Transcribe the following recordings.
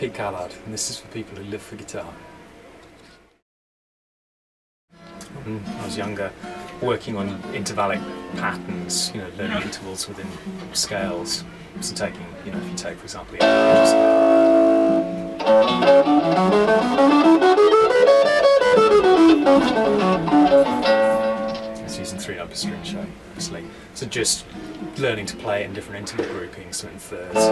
Pete Callard, and this is for people who live for guitar. When I was younger, working on intervallic patterns, learning intervals within scales. So taking, if you take, for example, the it's using 3-note string shape, obviously. So just learning to play it in different interval groupings, so in thirds.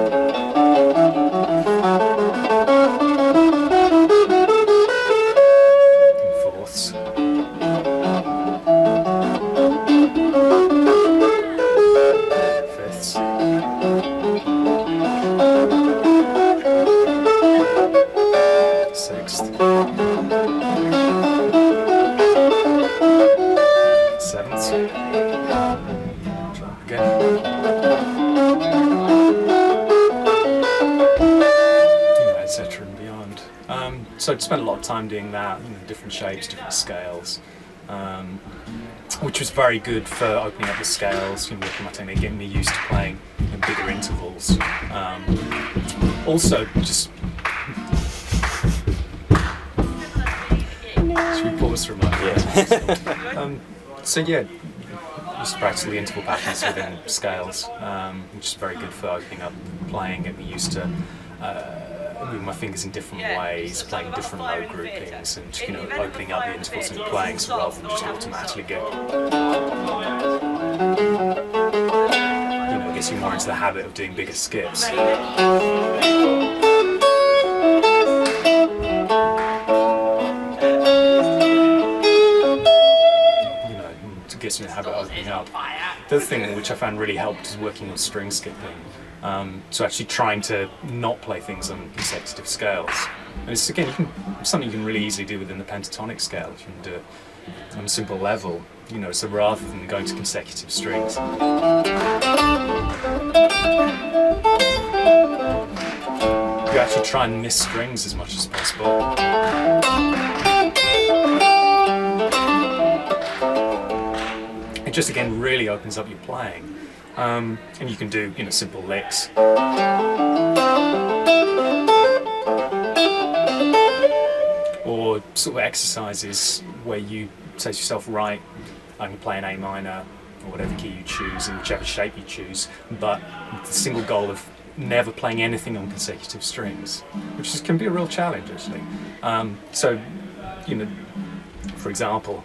In fourths. Fifths. Sixth. Sevenths. Again. Etc. and beyond. So I spent a lot of time doing that, different shapes, different scales, which was very good for opening up the scales, working my technique, getting me used to playing in bigger intervals. Also, just should we pause for a moment? Yeah. So yeah, just practice the interval patterns within scales, which is very good for opening up playing, getting me used to moving my fingers in different ways, playing different note groupings, and opening up the intervals and playing, so rather than just automatically gets you more into the habit of doing bigger skips. To get you in the habit of opening up. The other thing which I found really helped is working on string skipping. So actually trying to not play things on consecutive scales. And it's again something you can really easily do within the pentatonic scale. You can do it on a simple level, so rather than going to consecutive strings. You actually try and miss strings as much as possible. It just again really opens up your playing. And you can do, simple licks. Or sort of exercises where you say to yourself, right, I'm going to play an A minor, or whatever key you choose, in whichever shape you choose, but the single goal of never playing anything on consecutive strings, which can be a real challenge, actually. So, for example,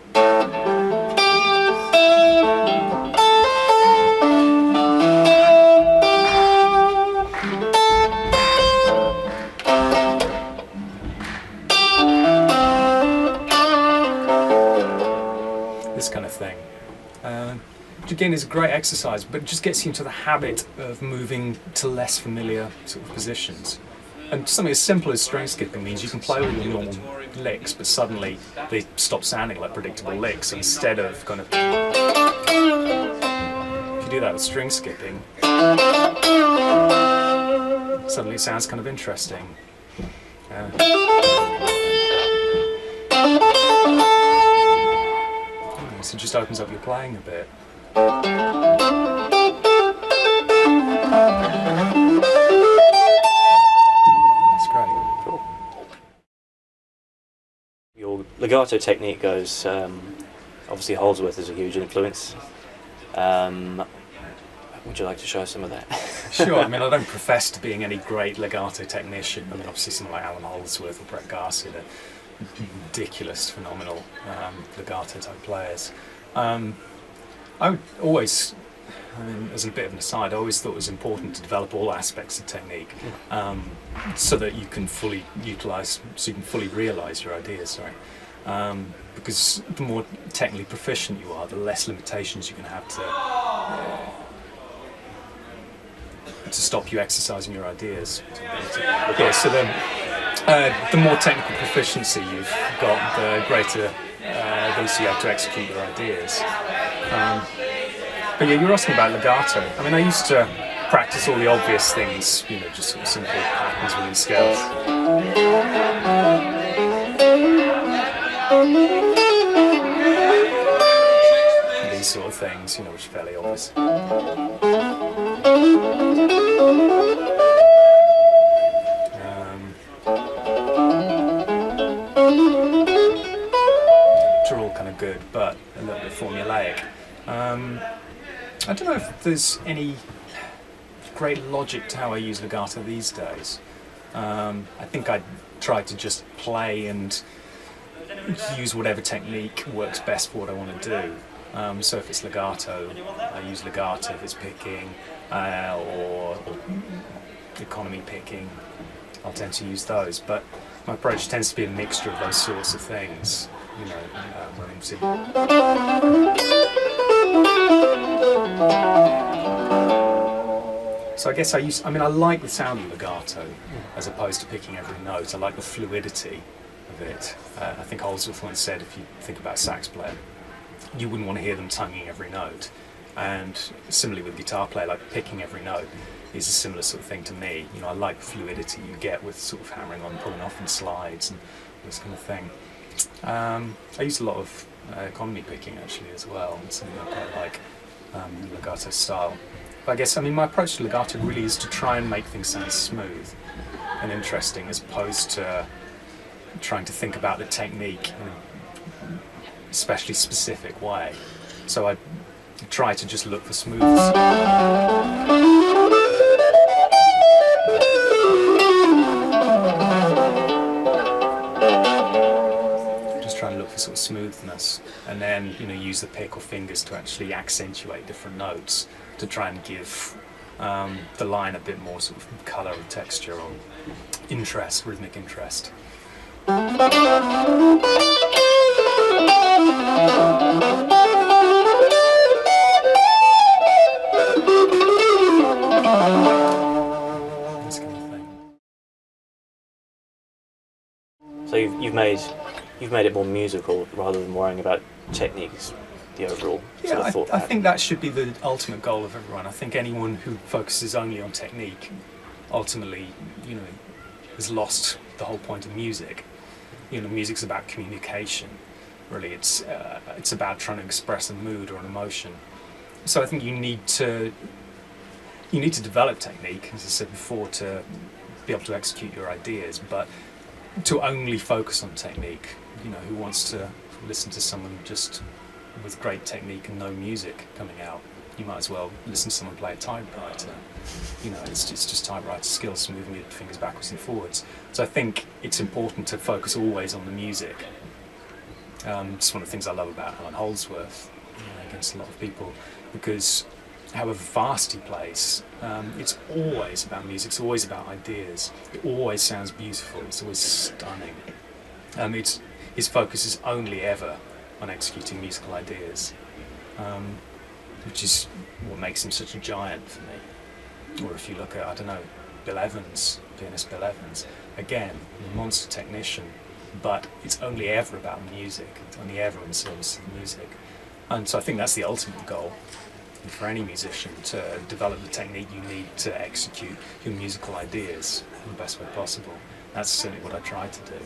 this kind of thing. Which again is a great exercise, but it just gets you into the habit of moving to less familiar sort of positions. And something as simple as string skipping means you can play all your normal licks, but suddenly they stop sounding like predictable licks. So instead of kind of, if you do that with string skipping, suddenly it sounds kind of interesting. So it just opens up your playing a bit. That's great. Cool. Your legato technique goes, obviously Holdsworth is a huge influence. Would you like to show some of that? Sure. I mean, I don't profess to being any great legato technician. I mean, obviously someone like Alan Holdsworth or Brett Garcia, they're ridiculous, phenomenal legato type players. I would always, as a bit of an aside, I always thought it was important to develop all aspects of technique, so that you can fully realise your ideas. Because the more technically proficient you are, the less limitations you can have to stop you exercising your ideas. Yeah, so the more technical proficiency you've got, the greater ability you have to execute your ideas. But yeah, you were asking about legato. I mean, I used to practice all the obvious things, just sort of simple patterns within scales. These sort of things, which are fairly obvious. I don't know if there's any great logic to how I use legato these days. I think I try to just play and use whatever technique works best for what I want to do. So if it's legato, I use legato. If it's picking or economy picking, I'll tend to use those. But my approach tends to be a mixture of those sorts of things. You know, so I guess I like the sound of legato as opposed to picking every note. I like the fluidity of it. I think Holdsworth once said, if you think about a sax player, you wouldn't want to hear them tonguing every note. And similarly with guitar player, like picking every note is a similar sort of thing to me. You know, I like the fluidity you get with sort of hammering on, pulling off in slides and this kind of thing. I use a lot of economy picking actually as well. It's something I quite like, legato style. But I guess, my approach to legato really is to try and make things sound smooth and interesting, as opposed to trying to think about the technique in a especially specific way. So I try to just look for smoothness. Try and look for sort of smoothness, and then use the pick or fingers to actually accentuate different notes to try and give the line a bit more sort of colour or texture or interest, rhythmic interest. This kind of thing. So you've made it more musical rather than worrying about techniques, the overall sort of thought. I think that should be the ultimate goal of everyone. I think anyone who focuses only on technique ultimately, has lost the whole point of music. Music's about communication. Really, it's about trying to express a mood or an emotion. So I think you need to develop technique, as I said before, to be able to execute your ideas, but to only focus on technique. Who wants to listen to someone just with great technique and no music coming out? You might as well listen to someone play a typewriter. It's just typewriter skills, moving your fingers backwards and forwards. So I think it's important to focus always on the music. It's one of the things I love about Alan Holdsworth against a lot of people, because however fast he plays, it's always about music, it's always about ideas. It always sounds beautiful, it's always stunning. His focus is only ever on executing musical ideas, which is what makes him such a giant for me. Or if you look at, Bill Evans, pianist Bill Evans, again, monster technician, but it's only ever about music, it's only ever in service of the music. And so I think that's the ultimate goal for any musician, to develop the technique you need to execute your musical ideas in the best way possible. That's certainly what I try to do.